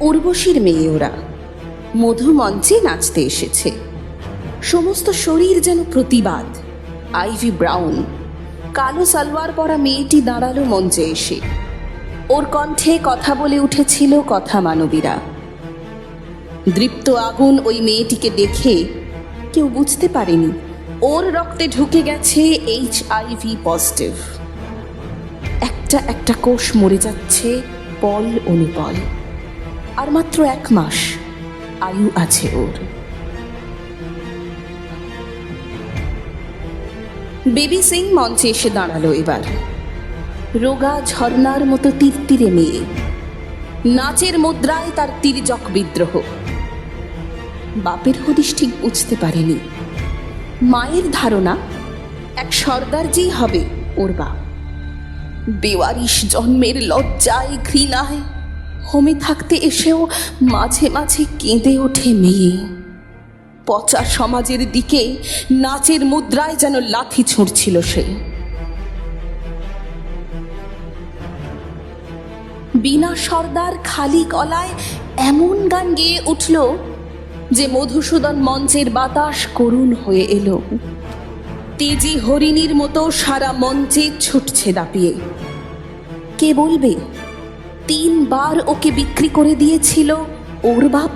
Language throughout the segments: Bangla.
উর্বশীর মেয়ে ওরা মধুমঞ্চে নাচতে এসেছে। সমস্ত শরীর যেন প্রতিবাদ। আইভি ব্রাউন কালো সালোয়ার পরা মেয়েটি দাঁড়ালো মঞ্চে এসে। ওর কণ্ঠে কথা বলে উঠেছিল কথা মানবীরা। দৃপ্ত আগুন ওই মেয়েটিকে দেখে কেউ বুঝতে পারেনি ওর রক্তে ঢুকে গেছে HIV পজিটিভ। একটা একটা কোষ মরে যাচ্ছে পল অনুপল। আর মাত্র 1 মাস আয়ু আছে ওর। বেবি সিং মঞ্চে এসে দাঁড়ালো এবার। রোগা ঝর্ণার মতো তীরতীরে মেয়ে, নাচের মুদ্রায় তার তির্যক বিদ্রোহ। বাপের হদিশ ঠিক বুঝতে পারেনি। মায়ের ধারণা এক সর্দারজি হবে ওর বাপ। বেওয়ারিশ জন্মের লজ্জায় ঘৃণায় হোমে থাকতে এসেও মাঝে মাঝে কেঁদে ওঠে মেয়ে। পচা সমাজের দিকে নাচের মুদ্রায় যেন লাথি ছুঁড়ছিল সে। বিনা সর্দার খালি গলায় এমন গান গেয়ে উঠল যে মধুসূদন মঞ্চের বাতাস করুণ হয়ে এলো। তেজি হরিণীর মতো সারা মঞ্চে ছুটছে দাপিয়ে। কে বলবে 3 বার ওকে বিক্রি করে দিয়েছিল ওর বাপ।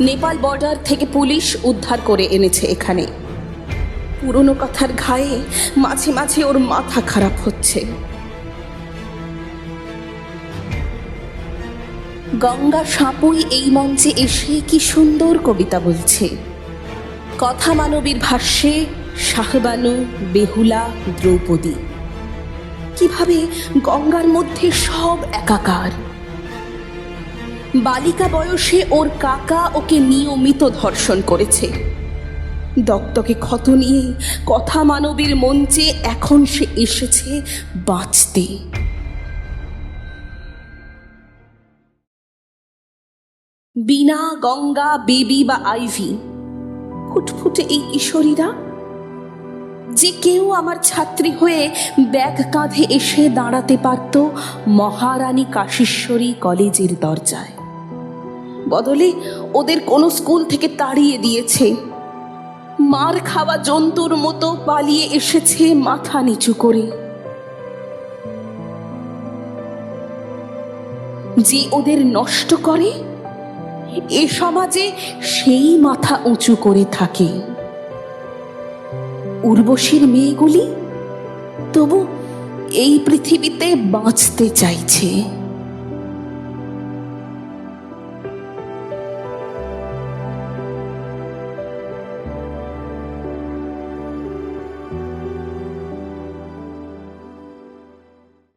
নেপাল বর্ডার থেকে পুলিশ উদ্ধার করে এনেছে এখানে। পুরনো কথার ঘায়ে মাঝে মাঝে ওর মাথা খারাপ হচ্ছে। গঙ্গা সাপুই এই মঞ্চে এসে কি সুন্দর কবিতা বলছে। কথা মানবীর ভাষ্যে শাহবানু, বেহুলা, দ্রৌপদী কিভাবে গঙ্গার মধ্যে সব একাকার। বালিকা বয়সে ওর কাকা ওকে নিয়মিত ধর্ষণ করেছে। দত্তকে ক্ষত নিয়ে কথা মানবীর মঞ্চে এখন সে এসেছে বাঁচতে। বিনা, গঙ্গা, বেবি বা আইভি, ফুটফুটে এই কিশোরীরা যে কেউ আমার ছাত্রী হয়ে ব্যাগ কাঁধে এসে দাঁড়াতে পারত মহারানী কাশীশ্বরী কলেজের দরজায়। বদলে ওদের কোনো স্কুল থেকে তাড়িয়ে দিয়েছে। মার খাওয়া জন্তুর মতো পালিয়ে এসেছে মাথা নিচু করে। যে ওদের নষ্ট করে এ সমাজে সেই মাথা উঁচু করে থাকে। উর্বশীর মেয়েগুলি তবু এই পৃথিবীতে বাঁচতে চাইছে।